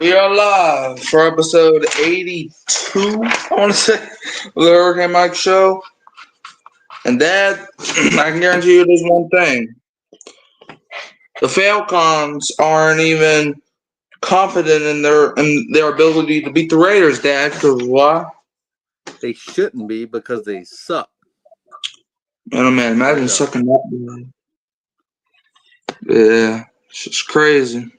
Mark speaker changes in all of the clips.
Speaker 1: We are live for episode 82, I want to say, of the Hurricane Mike Show. And Dad, I can guarantee you there's one thing. The Falcons aren't even confident in their ability to beat the Raiders, Dad, because why?
Speaker 2: They shouldn't be because they suck.
Speaker 1: Oh, man, imagine sucking that. Yeah, it's just crazy.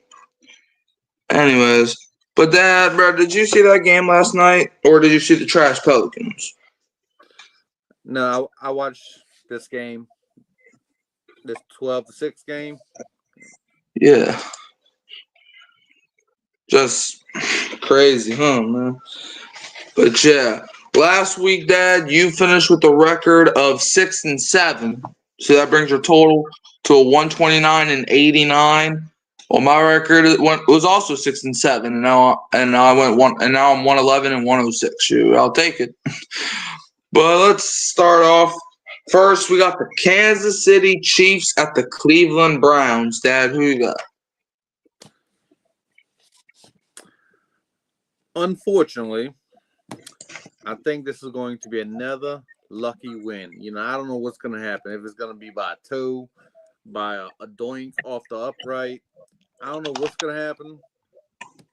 Speaker 1: Anyways, but Dad, bro, did you see that game last night, or did you see the trash Pelicans?
Speaker 2: No, I watched this game, this 12-6 game.
Speaker 1: Yeah. Just crazy, huh, man? But yeah, last week, Dad, you finished with a record of 6-7. So that brings your total to a 129-89. Well, my record was also 6-7, and now I went one, and now I'm 111-106. Shoot, I'll take it. But let's start off. First, we got the Kansas City Chiefs at the Cleveland Browns. Dad, who you got?
Speaker 2: Unfortunately, I think this is going to be another lucky win. I don't know what's going to happen. If it's going to be by a toe, by a doink off the upright. I don't know what's going to happen.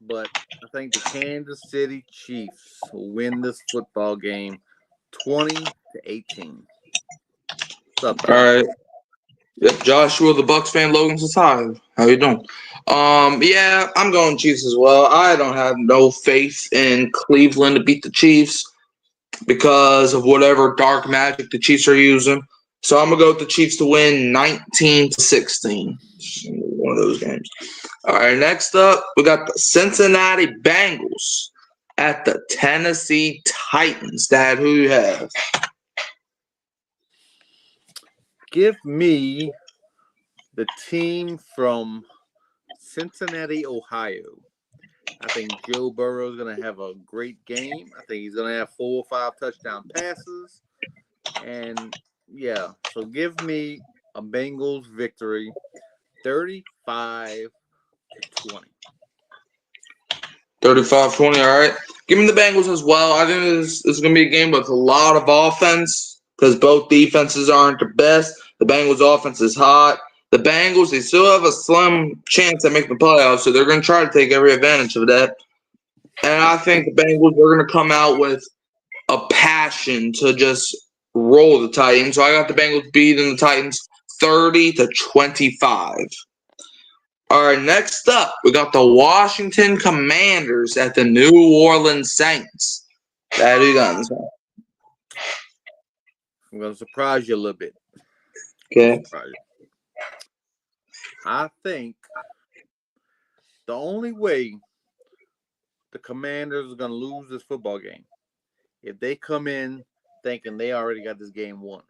Speaker 2: But I think the Kansas City Chiefs will win this football game 20-18. What's up,
Speaker 1: All right. Yep, Joshua, the Bucks fan. Logan says hi. How you doing? Yeah, I'm going Chiefs as well. I don't have no faith in Cleveland to beat the Chiefs because of whatever dark magic the Chiefs are using. So I'm gonna go with the Chiefs to win 19-16. One of those games. All right, next up, we got the Cincinnati Bengals at the Tennessee Titans. Dad, who you have?
Speaker 2: Give me the team from Cincinnati, Ohio. I think Joe Burrow is going to have a great game. I think he's going to have 4 or 5 touchdown passes. And, yeah, so give me a Bengals victory 35-20.
Speaker 1: 35-20, all right. Give me the Bengals as well. I think this is going to be a game with a lot of offense because both defenses aren't the best. The Bengals' offense is hot. The Bengals, they still have a slim chance at making the playoffs, so they're going to try to take every advantage of that. And I think the Bengals are going to come out with a passion to just roll the Titans. So I got the Bengals beating the Titans 30-25. All right, next up, we got the Washington Commanders at the New Orleans Saints. That you got this one.
Speaker 2: I'm going to surprise you a little bit.
Speaker 1: Okay.
Speaker 2: I think the only way the Commanders are going to lose this football game if they come in thinking they already got this game won.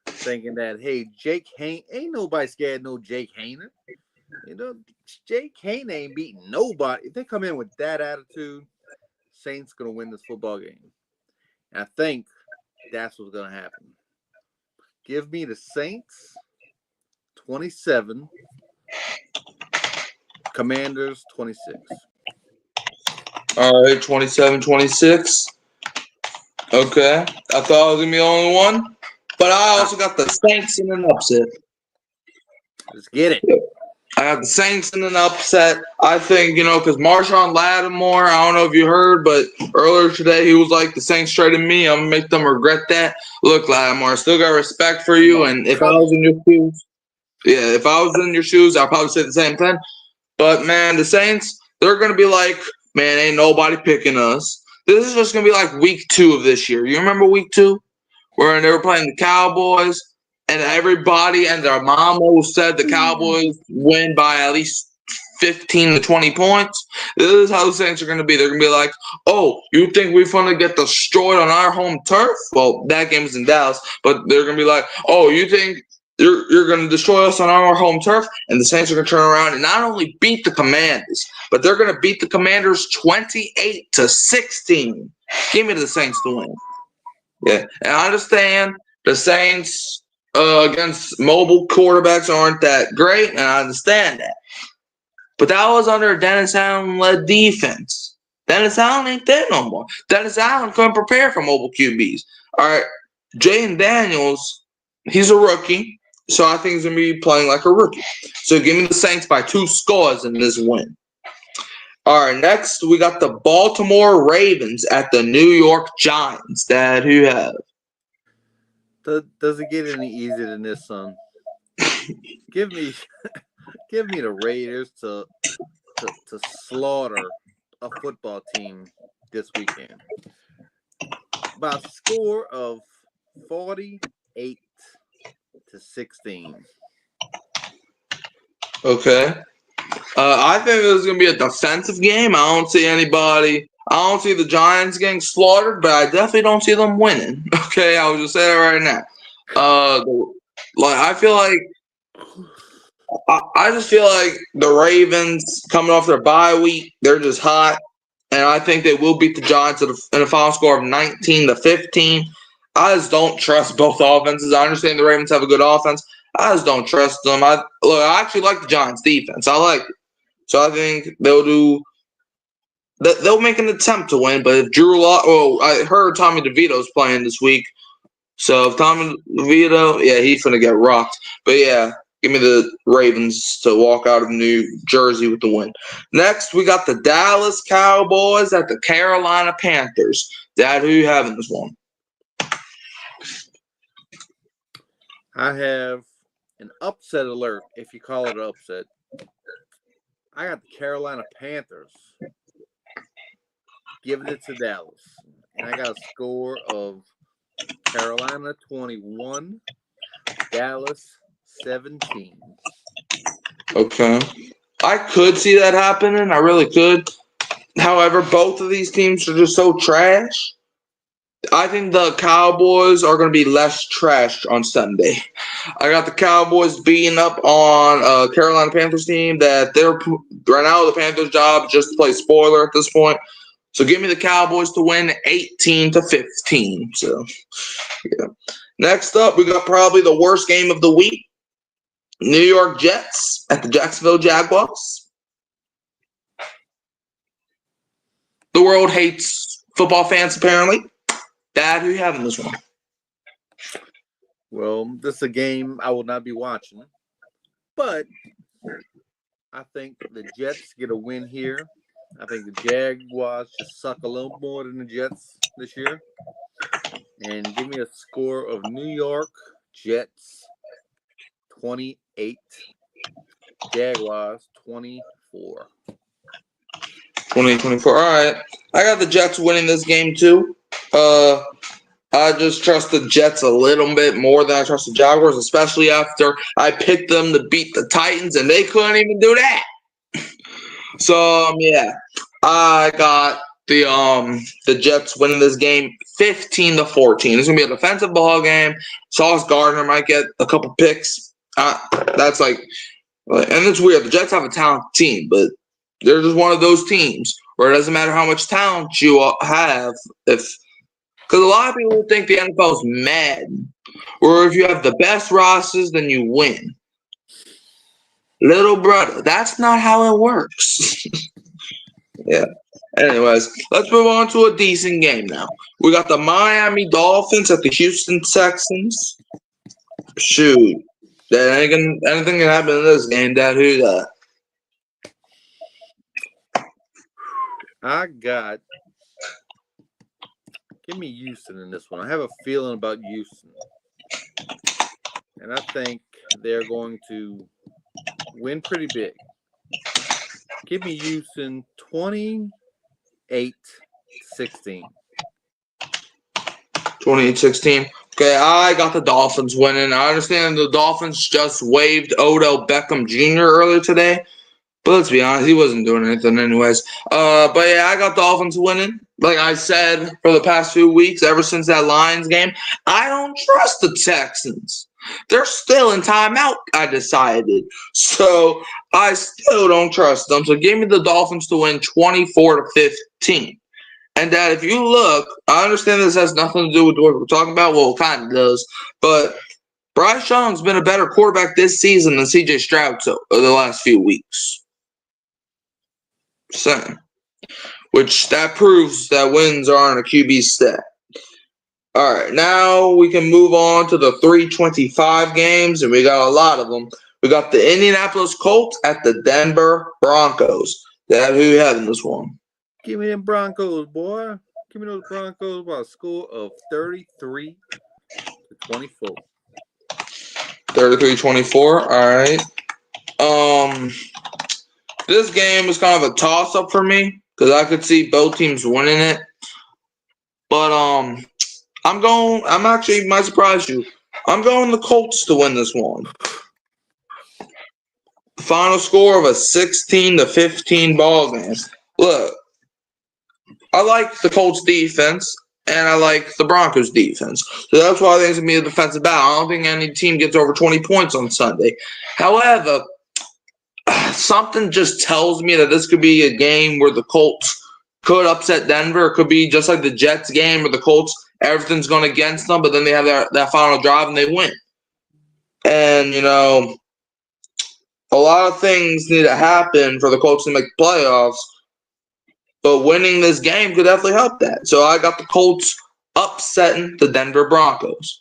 Speaker 2: Thinking that, hey, Jake Hain ain't nobody scared no Jake Haener. Jake Haener ain't beating nobody. If they come in with that attitude, Saints going to win this football game. And I think that's what's going to happen. Give me the Saints 27, Commanders 26.
Speaker 1: All right, 27-26. Okay. I thought I was going to be the only one, but I also got the Saints in an upset.
Speaker 2: Let's get it.
Speaker 1: I got the Saints in an upset. I think, because Marshawn Lattimore, I don't know if you heard, but earlier today he was like, the Saints traded me. I'm going to make them regret that. Look, Lattimore, I still got respect for you. And if I was in your shoes, I'd probably say the same thing. But, man, the Saints, they're going to be like, man, ain't nobody picking us. This is just going to be like week 2 of this year. You remember week 2 where they were playing the Cowboys? And everybody and their mama said the Cowboys win by at least 15 to 20 points. This is how the Saints are going to be. They're going to be like, oh, you think we're going to get destroyed on our home turf? Well, that game's in Dallas. But they're going to be like, oh, you think you're going to destroy us on our home turf? And the Saints are going to turn around and not only beat the Commanders, but they're going to beat the Commanders 28-16. Give me the Saints to win. Yeah, and I understand the Saints – against mobile quarterbacks aren't that great, and I understand that. but that was under a Dennis Allen led defense. Dennis Allen ain't there no more. Dennis Allen couldn't prepare for mobile QBs. All right, Jaden Daniels, he's a rookie, so I think he's going to be playing like a rookie. So give me the Saints by 2 scores in this win. All right, next we got the Baltimore Ravens at the New York Giants. Dad, who you have?
Speaker 2: Does it get any easier than this, son? Give me the Raiders to slaughter a football team this weekend by a score of 48-16.
Speaker 1: Okay. I think this is going to be a defensive game. I don't see the Giants getting slaughtered, but I definitely don't see them winning. Okay, I will just say that right now. I feel like I just feel like the Ravens coming off their bye week, they're just hot, and I think they will beat the Giants in a final score of 19-15. I just don't trust both offenses. I understand the Ravens have a good offense. I just don't trust them. I actually like the Giants' defense. I like it. So I think they'll make an attempt to win. But if Drew Lock, I heard Tommy DeVito's playing this week. So if Tommy DeVito, yeah, he's gonna get rocked. But yeah, give me the Ravens to walk out of New Jersey with the win. Next, we got the Dallas Cowboys at the Carolina Panthers. Dad, who you have in this one?
Speaker 2: I have an upset alert, if you call it an upset. I got the Carolina Panthers giving it to Dallas. And I got a score of Carolina 21, Dallas 17.
Speaker 1: Okay. I could see that happening. I really could. However, both of these teams are just so trash. I think the Cowboys are going to be less trash on Sunday. I got the Cowboys beating up on a Carolina Panthers team that they're right now the Panthers' job just to play spoiler at this point. So give me the Cowboys to win 18-15. So yeah. Next up, we got probably the worst game of the week. New York Jets at the Jacksonville Jaguars. The world hates football fans, apparently. Dad, who you have in this one?
Speaker 2: Well, this is a game I will not be watching. But I think the Jets get a win here. I think the Jaguars just suck a little more than the Jets this year. And give me a score of New York Jets 28, Jaguars 24.
Speaker 1: 20-24. All right. I got the Jets winning this game too. I just trust the Jets a little bit more than I trust the Jaguars, especially after I picked them to beat the Titans, and they couldn't even do that. So yeah, I got the Jets winning this game 15-14. It's gonna be a defensive ball game. Sauce Gardner might get a couple picks. That's like, and it's weird. The Jets have a talented team, but they're just one of those teams where it doesn't matter how much talent you have because a lot of people think the NFL is Madden, or if you have the best rosters, then you win. Little brother, that's not how it works. Yeah. Anyways, let's move on to a decent game now. We got the Miami Dolphins at the Houston Texans. Shoot. Anything can happen in this game, Dad. Who that?
Speaker 2: I got. Give me Houston in this one. I have a feeling about Houston. And I think they're going to win pretty big. Give me Houston 28-16.
Speaker 1: 28-16. Okay, I got the Dolphins winning. I understand the Dolphins just waived Odell Beckham Jr. earlier today. But let's be honest, he wasn't doing anything anyways. But yeah, I got Dolphins winning. Like I said for the past few weeks, ever since that Lions game, I don't trust the Texans. They're still in timeout, I decided. So I still don't trust them. So give me the Dolphins to win 24-15. And that if you look, I understand this has nothing to do with what we're talking about. Well, it kind of does. But Bryce Young's been a better quarterback this season than C.J. Stroud the last few weeks. Same. Which that proves that wins aren't a QB stat. All right, now we can move on to the 325 games, and we got a lot of them. We got the Indianapolis Colts at the Denver Broncos. That who you have in this one?
Speaker 2: Give me them Broncos, boy. Give me those Broncos by a score of 33-24.
Speaker 1: 33-24. All right. This game was kind of a toss-up for me because I could see both teams winning it. But I'm actually might surprise you. I'm going the Colts to win this one. Final score of a 16-15 ball game. Look, I like the Colts defense and I like the Broncos defense. So that's why I think it's going to be a defensive battle. I don't think any team gets over 20 points on Sunday. However, something just tells me that this could be a game where the Colts could upset Denver. It could be just like the Jets game where the Colts, everything's going against them, but then they have that final drive and they win. And, a lot of things need to happen for the Colts to make the playoffs, but winning this game could definitely help that. So I got the Colts upsetting the Denver Broncos.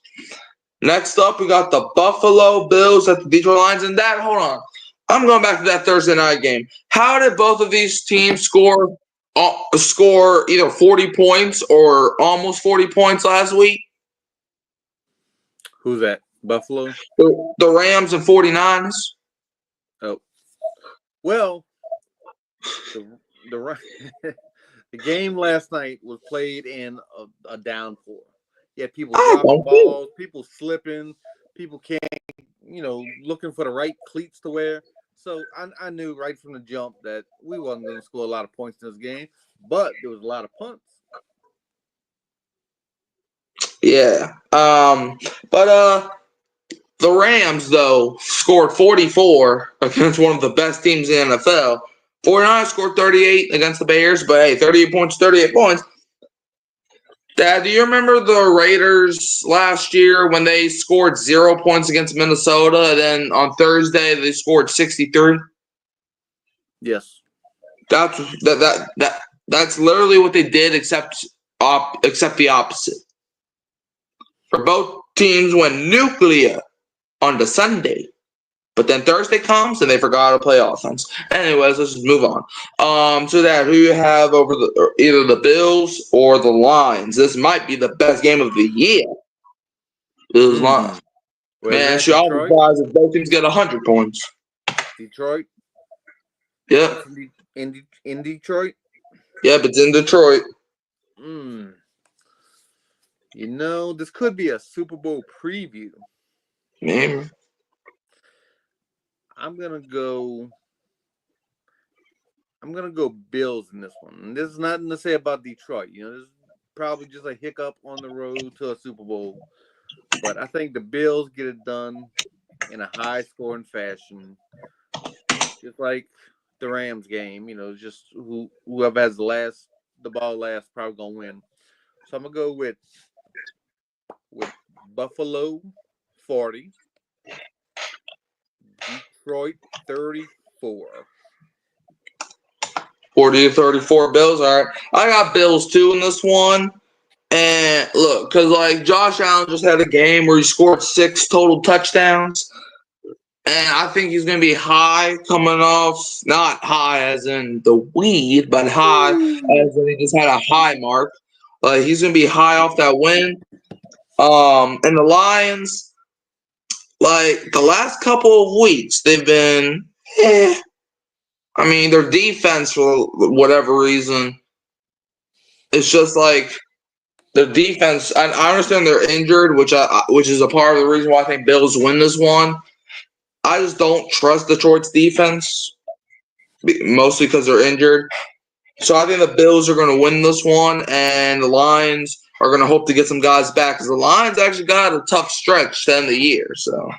Speaker 1: Next up, we got the Buffalo Bills at the Detroit Lions. And hold on. I'm going back to that Thursday night game. How did both of these teams score either 40 points or almost 40 points last week?
Speaker 2: Who's that? Buffalo?
Speaker 1: The Rams and 49ers.
Speaker 2: Oh. Well, the game last night was played in a downpour. You had people dropping balls, people slipping, people can't, looking for the right cleats to wear. So I knew right from the jump that we wasn't going to score a lot of points in this game, but there was a lot of punts.
Speaker 1: Yeah. But the Rams, though, scored 44 against one of the best teams in the NFL. 49ers scored 38 against the Bears, but hey, 38 points. Dad, do you remember the Raiders last year when they scored 0 points against Minnesota, and then on Thursday they scored 63?
Speaker 2: Yes.
Speaker 1: That's literally what they did, except the opposite. For both teams went nuclear on the Sunday, but then Thursday comes and they forgot to play offense. Anyways, let's just move on. So that who you have over either the Bills or the Lions? This might be the best game of the year. Bills Lions. Man, sure, I'll be surprised if both teams get 100 points.
Speaker 2: Detroit.
Speaker 1: Yeah.
Speaker 2: In Detroit.
Speaker 1: Yep, it's in Detroit.
Speaker 2: This could be a Super Bowl preview.
Speaker 1: Maybe.
Speaker 2: I'm gonna go Bills in this one. And this is nothing to say about Detroit. This is probably just a hiccup on the road to a Super Bowl. But I think the Bills get it done in a high-scoring fashion, just like the Rams game. Just whoever has the ball last probably gonna win. So I'm gonna go with Buffalo 40, Detroit 34.
Speaker 1: 40-34 Bills. All right. I got Bills too in this one. And look, because Josh Allen just had a game where he scored 6 total touchdowns. And I think he's going to be high coming off, not high as in the weed, but high as in he just had a high mark. He's going to be high off that win. And the Lions, the last couple of weeks, they've been, I mean, their defense, for whatever reason, it's just their defense. I understand they're injured, which is a part of the reason why I think Bills win this one. I just don't trust Detroit's defense, mostly because they're injured. So I think the Bills are going to win this one, and the Lions are going to hope to get some guys back because the Lions actually got a tough stretch to end the year. So,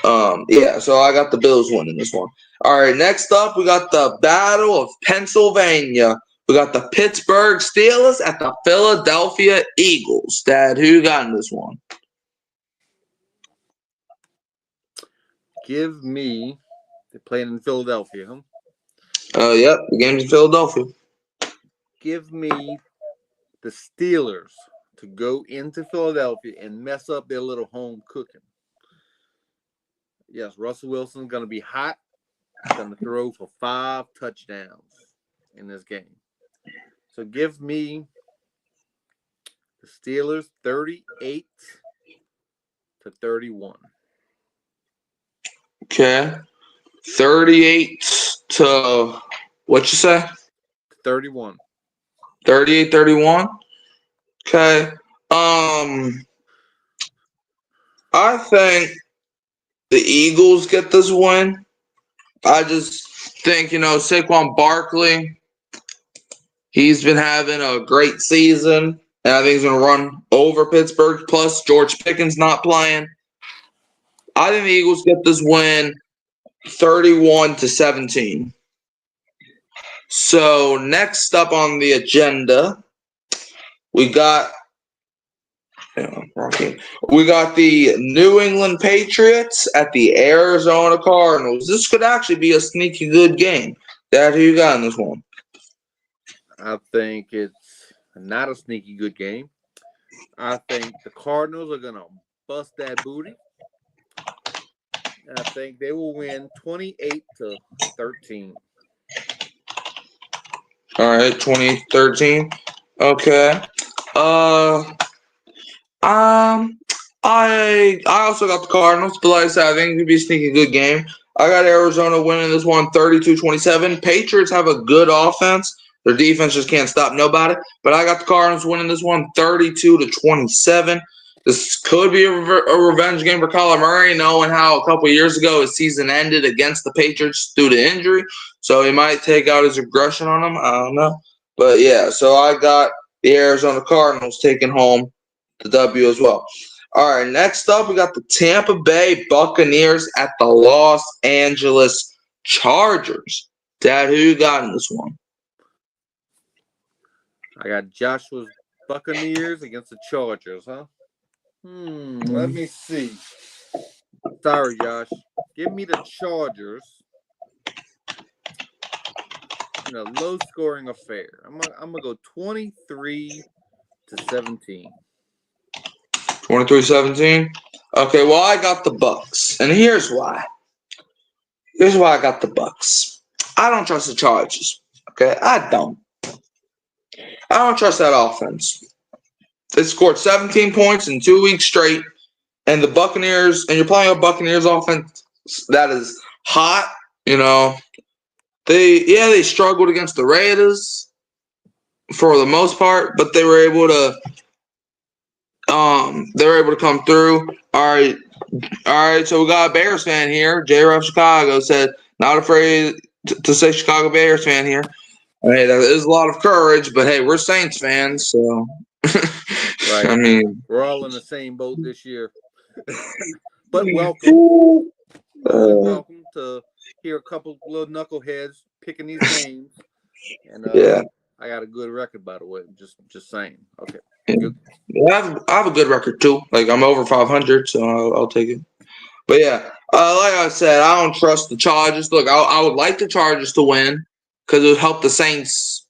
Speaker 1: so I got the Bills winning this one. All right, next up, we got the Battle of Pennsylvania. We got the Pittsburgh Steelers at the Philadelphia Eagles. Dad, who you got in this one?
Speaker 2: Give me, they're playing in Philadelphia, huh?
Speaker 1: Yep, the game's in Philadelphia.
Speaker 2: Give me the Steelers to go into Philadelphia and mess up their little home cooking. Yes, Russell Wilson's going to be hot. He's going to throw for 5 touchdowns in this game. So give me the Steelers 38-31.
Speaker 1: Okay. 38 to what you say?
Speaker 2: 31.
Speaker 1: 38-31. Okay. I think the Eagles get this win. I just think, Saquon Barkley, he's been having a great season, and I think he's going to run over Pittsburgh. Plus, George Pickens not playing. I think the Eagles get this win 31-17. So, next up on the agenda, we got the New England Patriots at the Arizona Cardinals. This could actually be a sneaky good game. Dad, who you got in this one?
Speaker 2: I think it's not a sneaky good game. I think the Cardinals are going to bust that booty. And I think they will win 28-13.
Speaker 1: All right, 2013. Okay. I also got the Cardinals, but like I said, I think it could be a sneaky good game. I got Arizona winning this one 32-27. Patriots have a good offense. Their defense just can't stop nobody. But I got the Cardinals winning this one 32-27. This could be a revenge game for Kyler Murray, knowing how a couple years ago his season ended against the Patriots due to injury. So he might take out his aggression on them. I don't know. But yeah, so I got the Arizona Cardinals taking home the W as well. All right, next up, we got the Tampa Bay Buccaneers at the Los Angeles Chargers. Dad, who you got in this one?
Speaker 2: I got Joshua's Buccaneers against the Chargers, huh? Let me see. Sorry, Josh. Give me the Chargers in a low-scoring affair. I'm gonna go 23-17.
Speaker 1: 23-17? Okay, well, I got the Bucs, and here's why. Here's why I got the Bucs. I don't trust the Chargers. Okay, I don't trust that offense. They scored 17 points in 2 weeks straight, and the Buccaneers, and you're playing a Buccaneers offense that is hot. They struggled against the Raiders for the most part, but they were able to come through. All right. So we got a Bears fan here. J-Ruff Chicago said, not afraid to say Chicago Bears fan here. Hey, that is a lot of courage, but hey, we're Saints fans, so
Speaker 2: right.
Speaker 1: I mean,
Speaker 2: we're all in the same boat this year. But welcome. Welcome to hear a couple little knuckleheads picking these games. And
Speaker 1: yeah.
Speaker 2: I got a good record, by the way. Just saying. Okay.
Speaker 1: Yeah, I have a good record too. Like I'm over 500, so I'll take it. But yeah, like I said, I don't trust the Chargers. Look, I would like the Chargers to win because it would help the Saints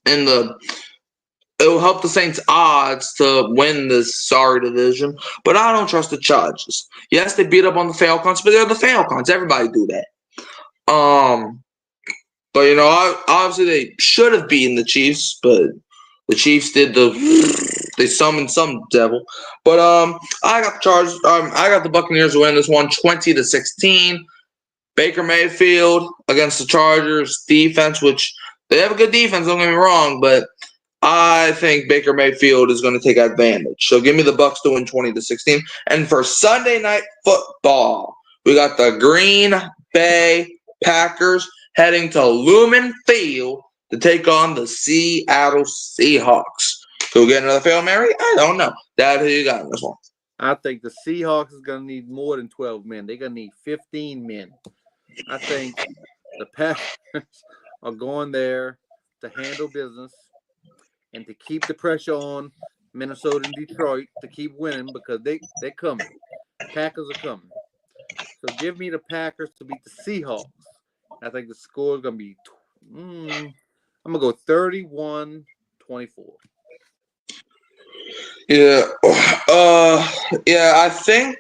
Speaker 1: odds to win this sorry division. But I don't trust the Chargers. Yes, they beat up on the Falcons, but they're the Falcons. Everybody do that. But obviously they should have beaten the Chiefs, but the Chiefs they summoned some devil. But I got the Chargers. I got the Buccaneers to win this one 20-16. Baker Mayfield against the Chargers defense, which they have a good defense, don't get me wrong, but I think Baker Mayfield is going to take advantage. So give me the Bucs to win 20-16. And for Sunday Night Football, we got the Green Bay Packers heading to Lumen Field to take on the Seattle Seahawks. Who get another Hail Mary? I don't know. Dad, who you got in this one?
Speaker 2: I think the Seahawks is going to need more than 12 men. They're going to need 15 men. I think the Packers are going there to handle business and to keep the pressure on Minnesota and Detroit to keep winning because they're coming. Packers are coming. So give me the Packers to beat the Seahawks. I think the score is going to be I'm gonna go 31-24.
Speaker 1: Yeah. Yeah, I think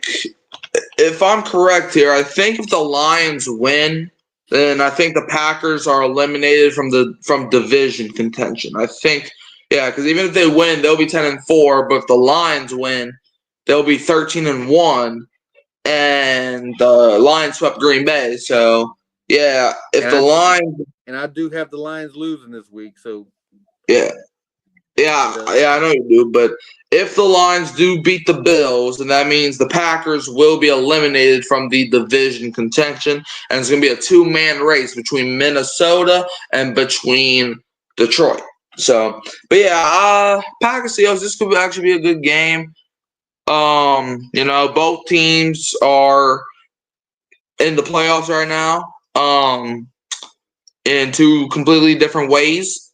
Speaker 1: if I'm correct here, I think if the Lions win, then I think the Packers are eliminated from division contention. I think, yeah, because even if they win, they'll be 10-4. But if the Lions win, they'll be 13-1, and the Lions swept Green Bay. So yeah, if the Lions,
Speaker 2: and I do have the Lions losing this week, so
Speaker 1: yeah. Yeah, I know you do, but if the Lions do beat the Bills, then that means the Packers will be eliminated from the division contention, and it's going to be a two-man race between Minnesota and between Detroit. So, but yeah, Packers Seahawks. This could actually be a good game. Both teams are in the playoffs right now. In two completely different ways.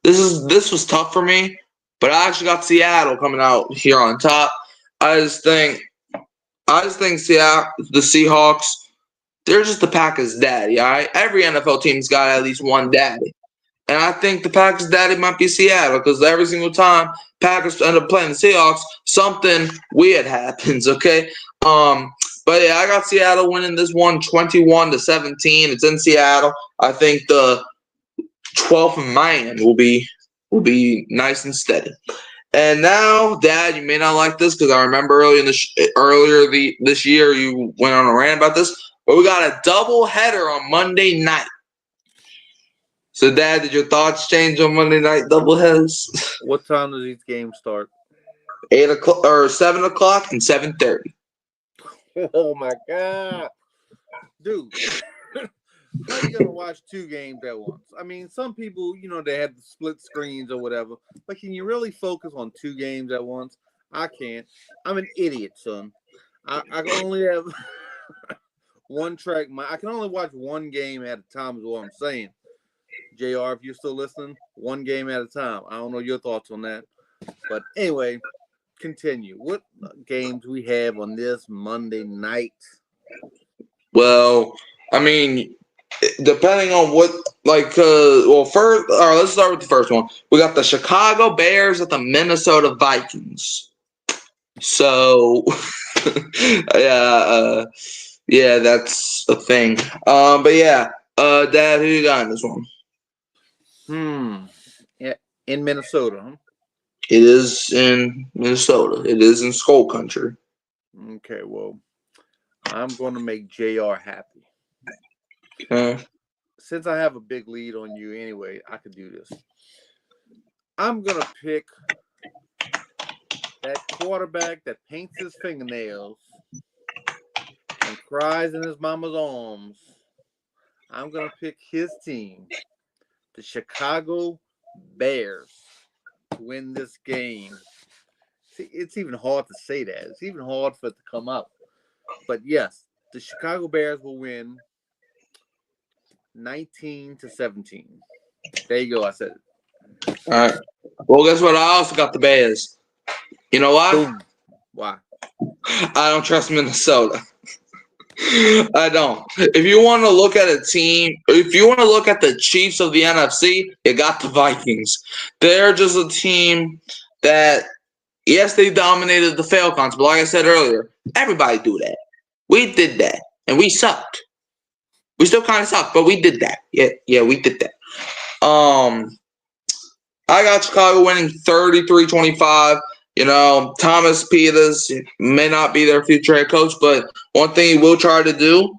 Speaker 1: This was tough for me, but I actually got Seattle coming out here on top. I just think Seattle, the Seahawks, they're just the Packers' daddy. All right, every NFL team's got at least one daddy, and I think the Packers' daddy might be Seattle because every single time Packers end up playing the Seahawks, something weird happens. Okay, but yeah, I got Seattle winning this one, 21-17. It's in Seattle. I think the 12th man will be nice and steady. And now, Dad, you may not like this because I remember this year you went on a rant about this, but we got a double header on Monday night. So, Dad, did your thoughts change on Monday night double headers?
Speaker 2: What time does each game start?
Speaker 1: 8 o'clock or 7 o'clock and 7:30.
Speaker 2: Oh my God, dude! How you gonna watch two games at once? I mean, some people, they have the split screens or whatever, but can you really focus on two games at once? I can't. I'm an idiot, son. I can only have one track. I can only watch one game at a time. Is what I'm saying. JR, if you're still listening, one game at a time. I don't know your thoughts on that, but anyway, continue. What games we have on this Monday night?
Speaker 1: Well, I mean, depending on first, all right, let's start with the first one. We got the Chicago Bears at the Minnesota Vikings. So, yeah, that's a thing. But yeah, Dad, who you got in this one?
Speaker 2: Yeah, in Minnesota, huh?
Speaker 1: It is in Minnesota. It is in Skull Country.
Speaker 2: Okay, well, I'm going to make JR happy.
Speaker 1: Okay.
Speaker 2: Since I have a big lead on you anyway, I could do this. I'm going to pick that quarterback that paints his fingernails and cries in his mama's arms. I'm going to pick his team, the Chicago Bears, to win this game. See, it's even hard to say that. It's even hard for it to come out. But yes, the Chicago Bears will win 19-17. There you go. I said it.
Speaker 1: All right. Well, guess what? I also got the Bears. You know why?
Speaker 2: Boom. Why?
Speaker 1: I don't trust Minnesota. I don't. If you want to look at a team, if you want to look at the Chiefs of the NFC, you got the Vikings. They're just a team that, yes, they dominated the Falcons, but like I said earlier, everybody do that. We did that, and we sucked. We still kind of suck, but we did that. Yeah, we did that. I got Chicago winning 33-25. Thomas Peters may not be their future head coach, but one thing he will try to do,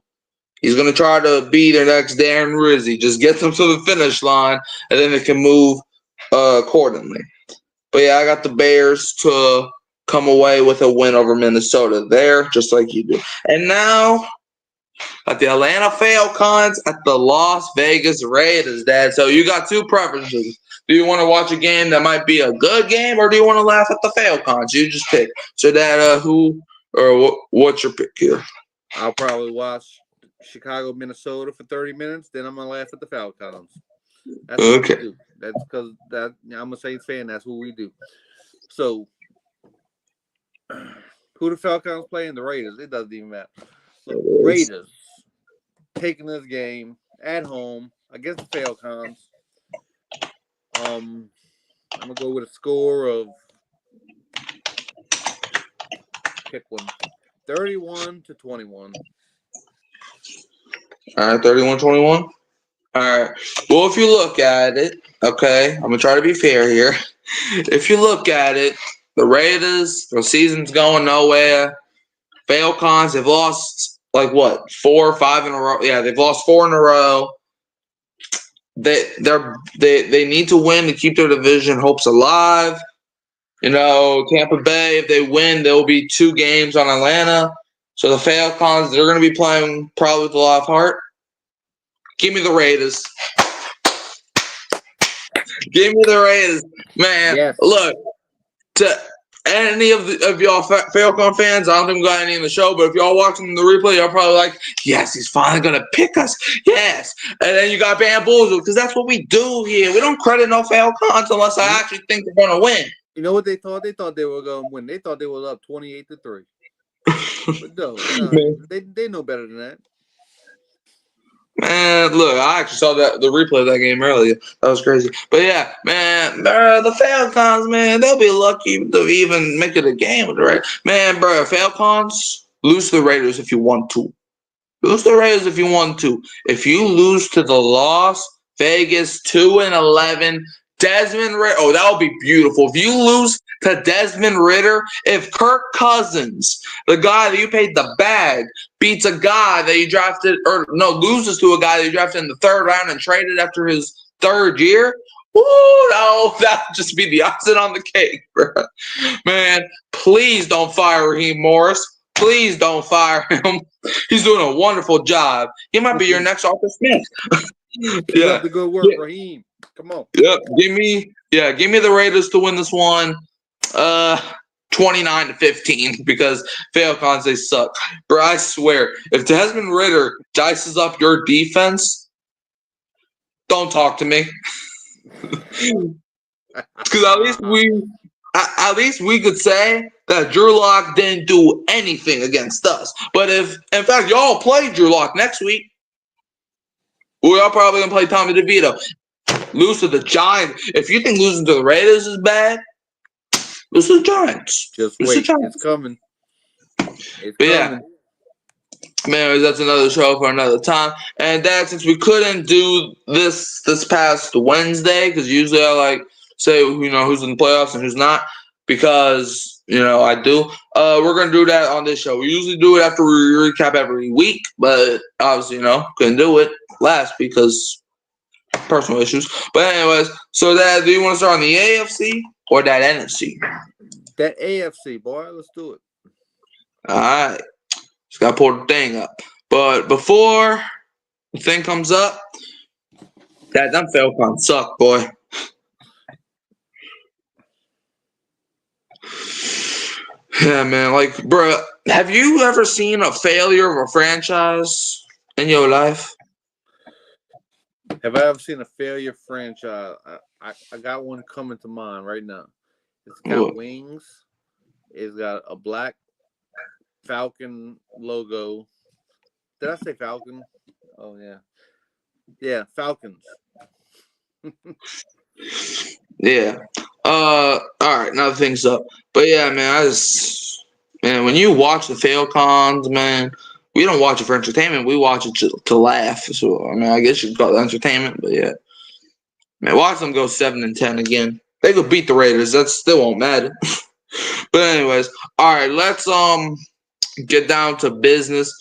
Speaker 1: he's going to try to be their next Darren Rizzi. Just get them to the finish line, and then they can move accordingly. But yeah, I got the Bears to come away with a win over Minnesota there, just like you do. And now, at the Atlanta Falcons at the Las Vegas Raiders, Dad. So you got two preferences. Do you want to watch a game that might be a good game, or do you want to laugh at the Falcons? You just pick. So, Dad, what's your pick here?
Speaker 2: I'll probably watch Chicago, Minnesota for 30 minutes. Then I'm going to laugh at the Falcons. That's what we do. That's because I'm a Saints fan. That's what we do. So, who the Falcons playing? The Raiders. It doesn't even matter. So, Raiders taking this game at home against the Falcons. I'm gonna go with a score of pick one. 31-21.
Speaker 1: All right, 31-21. All right. Well, if you look at it, okay, I'm gonna try to be fair here. If you look at it, the Raiders, their season's going nowhere. Falcons, they've lost like what, 4 or 5 in a row? Yeah, they've lost 4 in a row. They need to win to keep their division hopes alive. You know, Tampa Bay, if they win, there will be 2 games on Atlanta. So the Falcons, they're going to be playing probably with a lot of heart. Give me the Raiders. Give me the Raiders, man.
Speaker 2: Yes.
Speaker 1: Look, to any of y'all Falcon fans, I don't think we got any in the show, but if y'all watching the replay, y'all probably like, yes, he's finally gonna pick us. Yes, and then you got bamboozled because that's what we do here. We don't credit no Falcons unless I actually think they're gonna win.
Speaker 2: You know what they thought? They thought they were gonna win. They thought they were up 28-3. But no, they know better than that.
Speaker 1: Man, look, I actually saw the replay of that game earlier. That was crazy. But yeah, man, the Falcons, man, they'll be lucky to even make it a game with the Raiders. Man, bro, Falcons, lose to the Raiders if you want to. Lose to the Raiders if you want to. If you lose to the Las Vegas 2-11, Desmond Ritter, oh, that would be beautiful. If you lose to Desmond Ritter, if Kirk Cousins, the guy that you paid the bag, beats a guy that you drafted, or no, loses to a guy that you drafted in the 3rd round and traded after his 3rd year, woo, no, that would just be the icing on the cake, bro. Man, please don't fire Raheem Morris. Please don't fire him. He's doing a wonderful job. He might be your next Arthur Smith.
Speaker 2: Keep up the good work, Raheem. Come on.
Speaker 1: Yep. Give me the Raiders to win this one. 29-15 because Falcons, they suck. Bro, I swear, if Desmond Ritter dices up your defense, don't talk to me. Because at least we could say that Drew Lock didn't do anything against us. But if, in fact, y'all play Drew Lock next week, we're probably going to play Tommy DeVito. Lose to the Giants. If you think losing to the Raiders is bad, lose to the Giants.
Speaker 2: Just wait. It's coming. It's coming.
Speaker 1: Yeah. Man, that's another show for another time. And Dad, since we couldn't do this past Wednesday, because usually I like say, you know, who's in the playoffs and who's not, because, you know, I do. We're going to do that on this show. We usually do it after we recap every week, but obviously, you know, couldn't do it last because personal issues. But anyways, so Dad, do you want to start on the AFC or that NFC?
Speaker 2: That AFC, boy. Let's do it.
Speaker 1: All right. Just got to pull the thing up. But before the thing comes up, that them Falcons suck, boy. Yeah, man. Like, bro, have you ever seen a failure of a franchise in your life?
Speaker 2: Have I ever seen a failure franchise? I got one coming to mind right now. It's got wings. It's got a black Falcon logo. Did I say Falcon? Oh, yeah. Yeah, Falcons.
Speaker 1: Yeah. All right, now the thing's up. But yeah, man, when you watch the Falcons, man, we don't watch it for entertainment. We watch it to laugh. So I mean, I guess you could call it entertainment, but yeah. Man, watch them go 7-10 again. They could beat the Raiders. That still won't matter. But anyways, all right, let's get down to business.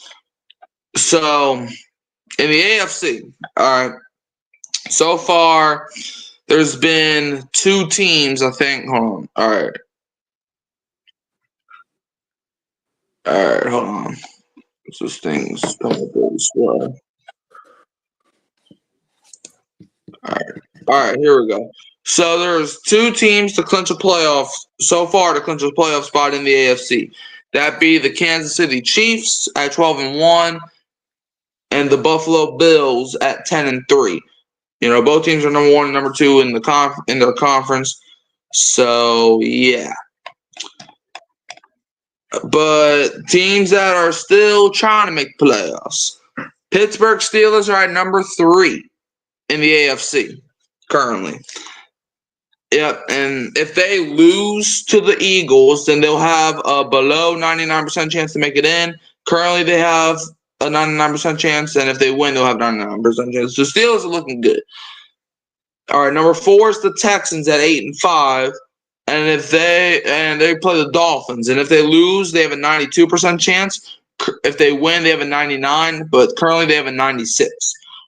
Speaker 1: So in the AFC, all right, so far there's been 2 teams, I think. Hold on. All right, hold on. This thing's coming up really slow. All right, here we go. So there's 2 teams to clinch a playoff so far to clinch a playoff spot in the AFC. That be the Kansas City Chiefs at 12-1 and the Buffalo Bills at 10-3. You know, both teams are number 1 and number 2 in their conference. So yeah. But teams that are still trying to make playoffs. Pittsburgh Steelers are at number 3 in the AFC currently. Yep, and if they lose to the Eagles, then they'll have a below 99% chance to make it in. Currently, they have a 99% chance, and if they win, they'll have 99% chance. The Steelers are looking good. All right, number 4 is the Texans at 8-5, and they play the Dolphins, and if they lose, they have a 92% chance. If they win, they have a 99, but currently they have a 96.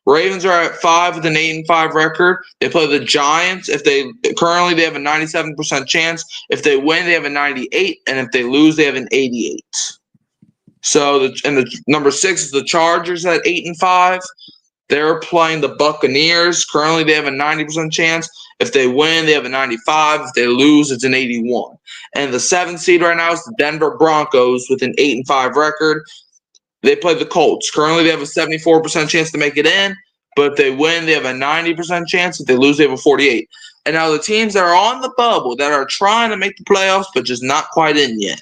Speaker 1: Ravens are at 5 with an 8-5 record. They play the Giants. Currently they have a 97% chance. If they win, they have a 98, and if they lose, they have an 88. So the number 6 is the Chargers at 8-5. They're playing the Buccaneers. Currently they have a 90% chance. If they win, they have a 95. If they lose, it's an 81. And the 7th seed right now is the Denver Broncos with an 8-5 record. They play the Colts. Currently, they have a 74% chance to make it in, but if they win, they have a 90% chance. If they lose, they have a 48. And now the teams that are on the bubble that are trying to make the playoffs but just not quite in yet.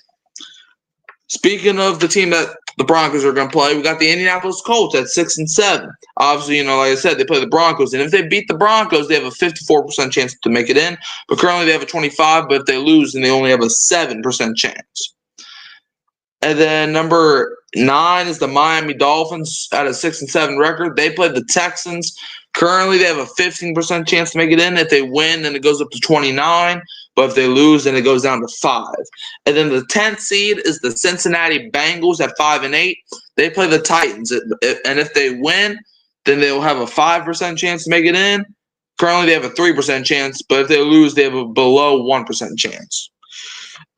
Speaker 1: Speaking of the team that the Broncos are going to play, we got the Indianapolis Colts at 6-7. Obviously, like I said, they play the Broncos, and if they beat the Broncos, they have a 54% chance to make it in. But currently, they have a 25. But if they lose, then they only have a 7% chance. And then number 9 is the Miami Dolphins at a 6-7 record. They play the Texans. Currently, they have a 15% chance to make it in. If they win, then it goes up to 29. But if they lose, then it goes down to 5. And then the 10th seed is the Cincinnati Bengals at 5-8. They play the Titans. And if they win, then they'll have a 5% chance to make it in. Currently, they have a 3% chance. But if they lose, they have a below 1% chance.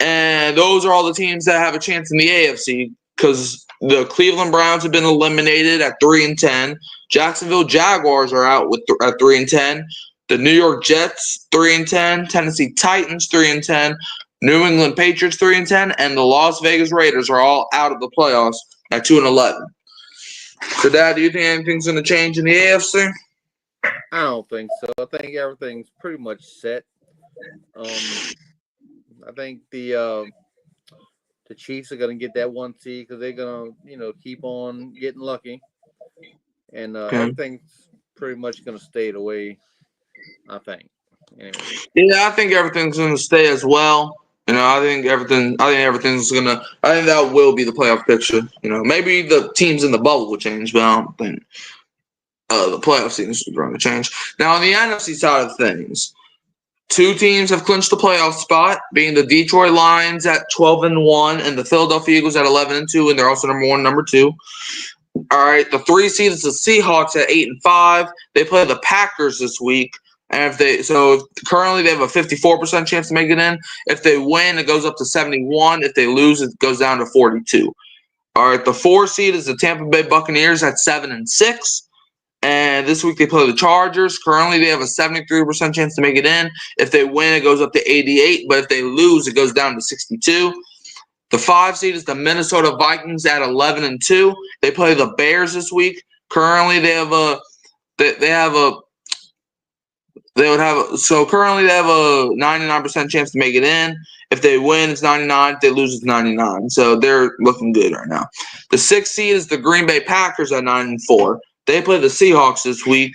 Speaker 1: And those are all the teams that have a chance in the AFC because the Cleveland Browns have been eliminated at 3-10. Jacksonville Jaguars are out at 3-10. The New York Jets 3-10. Tennessee Titans 3-10. New England Patriots 3-10, and the Las Vegas Raiders are all out of the playoffs at 2-11. So, Dad, do you think anything's going to change in the AFC?
Speaker 2: I don't think so. I think everything's pretty much set. I think the Chiefs are going to get that 1 seed because they're going to, keep on getting lucky. And everything's pretty much going to stay the way, I think. Anyway.
Speaker 1: Yeah, I think everything's going to stay as well. I think everything's going to – I think that will be the playoff picture. Maybe the teams in the bubble will change, but I don't think the playoff teams are going to change. Now, on the NFC side of things, 2 teams have clinched the playoff spot, being the Detroit Lions at 12-1 and the Philadelphia Eagles at 11-2, and they're also number 1, number 2. All right, the 3 seed is the Seahawks at 8-5. They play the Packers this week, and currently they have a 54% chance to make it in. If they win, it goes up to 71. If they lose, it goes down to 42. All right, the 4 seed is the Tampa Bay Buccaneers at 7-6. And this week they play the Chargers. Currently, they have a 73% chance to make it in. If they win, it goes up to 88. But if they lose, it goes down to 62. The 5 seed is the Minnesota Vikings at 11-2. They play the Bears this week. Currently, they have a 99% chance to make it in. If they win, it's 99. If they lose, it's 99. So they're looking good right now. The 6th seed is the Green Bay Packers at 9-4. They play the Seahawks this week,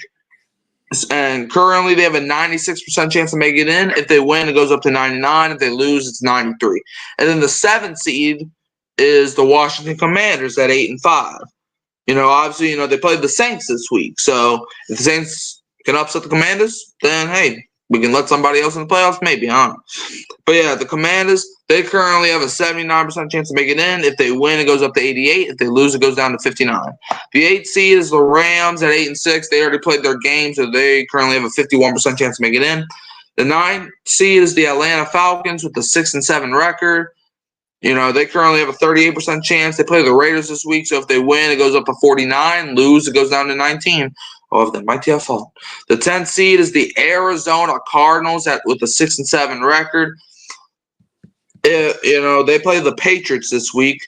Speaker 1: and currently they have a 96% chance to make it in. If they win, it goes up to 99. If they lose, it's 93. And then the 7th seed is the Washington Commanders at 8-5. Obviously, they played the Saints this week. So if the Saints can upset the Commanders, then, hey, we can let somebody else in the playoffs, maybe, I don't know. But, yeah, the Commanders, they currently have a 79% chance to make it in. If they win, it goes up to 88. If they lose, it goes down to 59. The 8th seed is the Rams at 8-6. They already played their game, so they currently have a 51% chance to make it in. The 9th seed is the Atlanta Falcons with a 6-7 record. They currently have a 38% chance. They play the Raiders this week, so if they win, it goes up to 49. Lose, it goes down to 19. Of them might have fallen. The 10th seed is the Arizona Cardinals with a 6-7 record. They play the Patriots this week.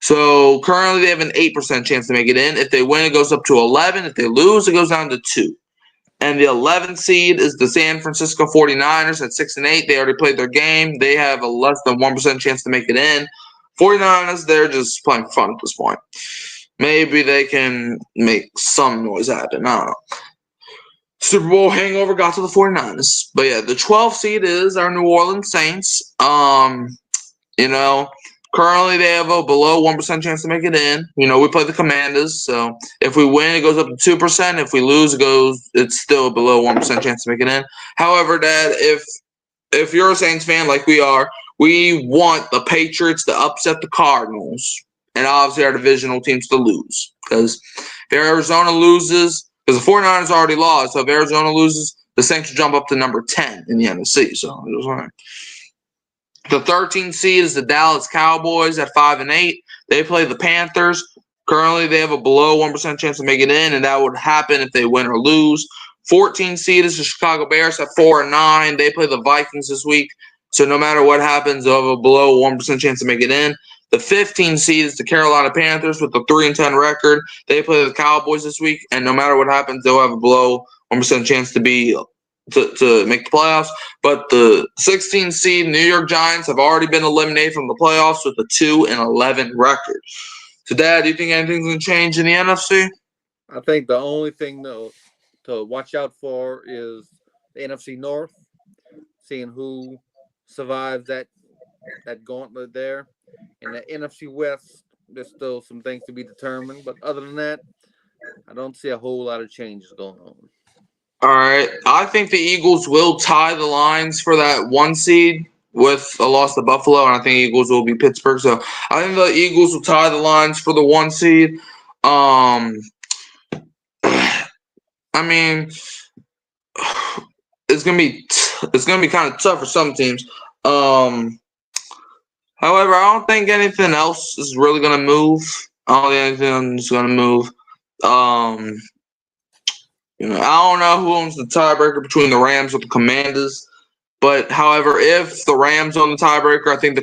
Speaker 1: So currently they have an 8% chance to make it in. If they win, it goes up to 11. If they lose, it goes down to 2. And the 11th seed is the San Francisco 49ers at 6-8. They already played their game. They have a less than 1% chance to make it in. 49ers, they're just playing fun at this point. maybe they can make some noise happen. I don't know. Super Bowl hangover got to the 49ers. But yeah, the 12th seed is our New Orleans Saints. Currently they have a below 1% chance to make it in. We play the Commanders, so if we win, it goes up to 2%. If we lose, it's still below 1% chance to make it in. However, Dad, if you're a Saints fan like we are, we want the Patriots to upset the Cardinals and obviously our divisional teams to lose. Because if Arizona loses, because the 49ers already lost, so if Arizona loses, the Saints will jump up to number 10 in the NFC. So it was fine. The 13th seed is the Dallas Cowboys at 5-8. They play the Panthers. Currently, they have a below 1% chance to make it in, and that would happen if they win or lose. 14th seed is the Chicago Bears at 4-9. They play the Vikings this week. So no matter what happens, they'll have a below 1% chance to make it in. The 15th seed is the Carolina Panthers with a 3-10 record. They play the Cowboys this week, and no matter what happens, they'll have a below 1% chance to make the playoffs. But the 16th seed New York Giants have already been eliminated from the playoffs with a 2-11 record. So, Dad, do you think anything's going to change in the NFC?
Speaker 2: I think the only thing to watch out for is the NFC North, seeing who survives that gauntlet there. And the NFC West, there's still some things to be determined. But other than that, I don't see a whole lot of changes going on.
Speaker 1: All right. I think the Eagles will tie the lines for that 1 seed with a loss to Buffalo, and I think Eagles will be Pittsburgh. So I think the Eagles will tie the lines for the 1 seed. I mean, it's gonna be kind of tough for some teams. However, I don't think anything else is really gonna move. I don't think anything is gonna move. I don't know who owns the tiebreaker between the Rams or the Commanders. But however, if the Rams own the tiebreaker, I think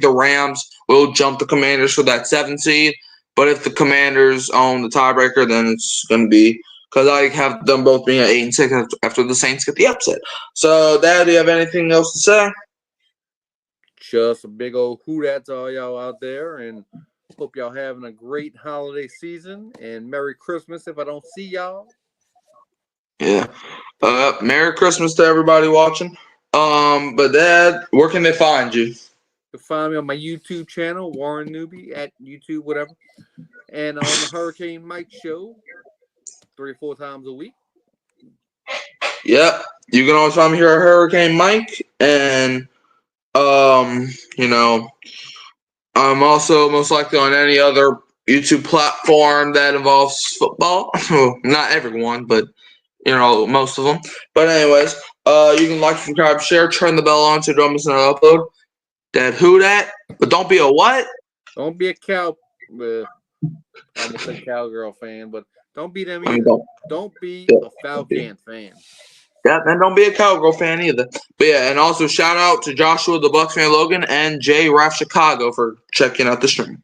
Speaker 1: the Rams will jump the Commanders for that 7 seed. But if the Commanders own the tiebreaker, then it's going to be because I have them both being at 8-6 after the Saints get the upset. So, Dad, do you have anything else to say?
Speaker 2: Just a big old hoot-at to all y'all out there, and hope y'all having a great holiday season, and Merry Christmas if I don't see y'all.
Speaker 1: Yeah. Merry Christmas to everybody watching. But Dad, where can they find you?
Speaker 2: You can find me on my YouTube channel, Warren Newby, at YouTube, whatever. And on the Hurricane Mike Show, 3 or 4 times a week.
Speaker 1: Yep. You can always find me here at Hurricane Mike. And, I'm also most likely on any other YouTube platform that involves football. Well, not everyone, but, most of them. But anyways, you can like, subscribe, share, turn the bell on so you don't miss another upload. Dad, who that? But don't be a what?
Speaker 2: Don't be a I almost said cowgirl fan, but don't be them either. Don't be a Falcon fan.
Speaker 1: Yeah, and don't be a Cowgirl fan either. But yeah, and also shout out to Joshua the Bucks fan Logan and Jay Raf Chicago for checking out the stream.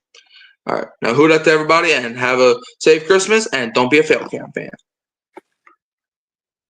Speaker 1: All right, now who that to everybody, and have a safe Christmas, and don't be a Falcon fan.